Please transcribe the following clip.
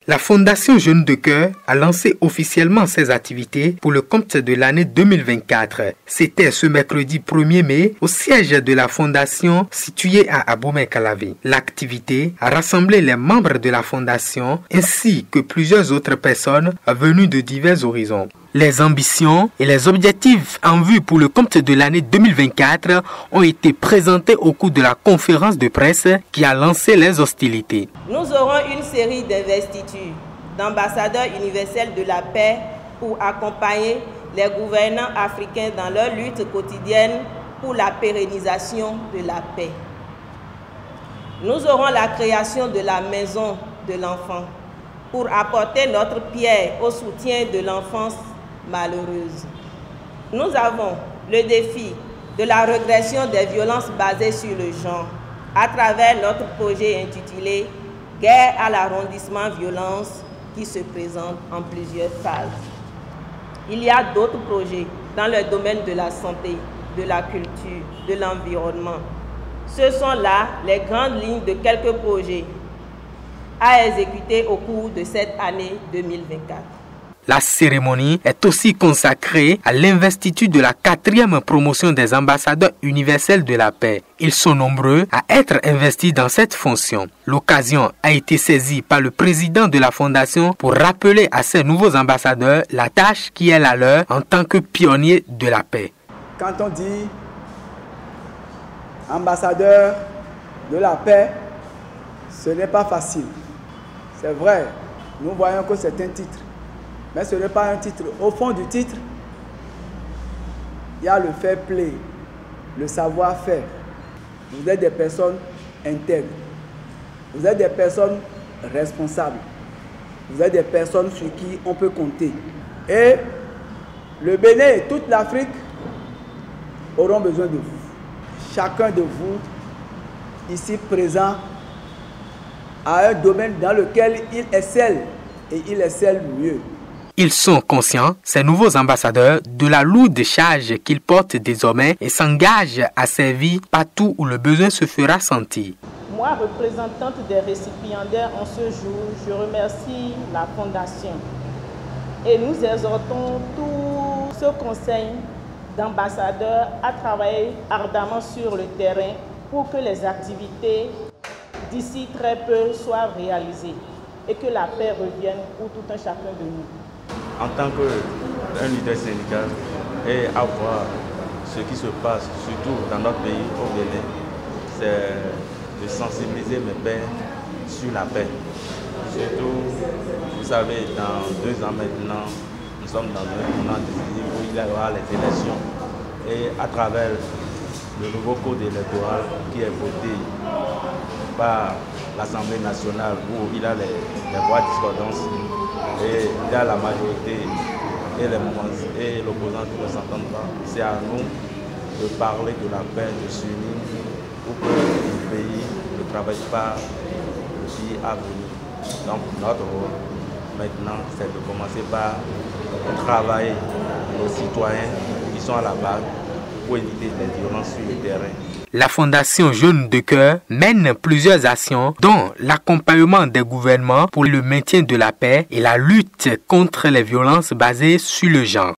La Fondation Jeunes de Cœur a lancé officiellement ses activités pour le compte de l'année 2024. C'était ce mercredi 1er mai au siège de la Fondation situé à Abomey-Calavi. L'activité a rassemblé les membres de la Fondation ainsi que plusieurs autres personnes venues de divers horizons. Les ambitions et les objectifs en vue pour le compte de l'année 2024 ont été présentés au cours de la conférence de presse qui a lancé les hostilités. Nous aurons une série d'investitures d'ambassadeurs universels de la paix pour accompagner les gouvernants africains dans leur lutte quotidienne pour la pérennisation de la paix. Nous aurons la création de la maison de l'enfant pour apporter notre pierre au soutien de l'enfance malheureuse. Nous avons le défi de la régression des violences basées sur le genre à travers notre projet intitulé « Guerre à l'arrondissement violence » qui se présente en plusieurs phases. Il y a d'autres projets dans le domaine de la santé, de la culture, de l'environnement. Ce sont là les grandes lignes de quelques projets à exécuter au cours de cette année 2024. La cérémonie est aussi consacrée à l'investiture de la 4e promotion des ambassadeurs universels de la paix. Ils sont nombreux à être investis dans cette fonction. L'occasion a été saisie par le président de la Fondation pour rappeler à ces nouveaux ambassadeurs la tâche qui est la leur en tant que pionniers de la paix. Quand on dit ambassadeur de la paix, ce n'est pas facile. C'est vrai, nous voyons que c'est un titre. Mais ce n'est pas un titre. Au fond du titre, il y a le fair play, le savoir-faire. Vous êtes des personnes intègres. Vous êtes des personnes responsables. Vous êtes des personnes sur qui on peut compter. Et le Bénin et toute l'Afrique auront besoin de vous. Chacun de vous, ici présent, a un domaine dans lequel il excelle et il excelle mieux. Ils sont conscients, ces nouveaux ambassadeurs, de la lourde charge qu'ils portent désormais et s'engagent à servir partout où le besoin se fera sentir. Moi, représentante des récipiendaires en ce jour, je remercie la Fondation et nous exhortons tout ce conseil d'ambassadeurs à travailler ardemment sur le terrain pour que les activités d'ici très peu soient réalisées et que la paix revienne pour tout un chacun de nous. En tant qu'un leader syndical et à voir ce qui se passe, surtout dans notre pays, au Bénin, c'est de sensibiliser mes pairs sur la paix. Surtout, vous savez, dans 2 ans maintenant, nous sommes dans un moment décisif où il y aura les élections. Et à travers le nouveau code électoral qui est voté par l'Assemblée nationale, où il y a les voix discordantes, et il y a la majorité et l'opposant qui ne s'entendent pas. C'est à nous de parler de la paix, de s'unir pour que le pays ne travaille pas le pays à venir. Donc notre rôle maintenant, c'est de commencer par travailler nos citoyens qui sont à la base pour éviter les violences sur le terrain. La Fondation Jeunes de Cœur mène plusieurs actions, dont l'accompagnement des gouvernements pour le maintien de la paix et la lutte contre les violences basées sur le genre.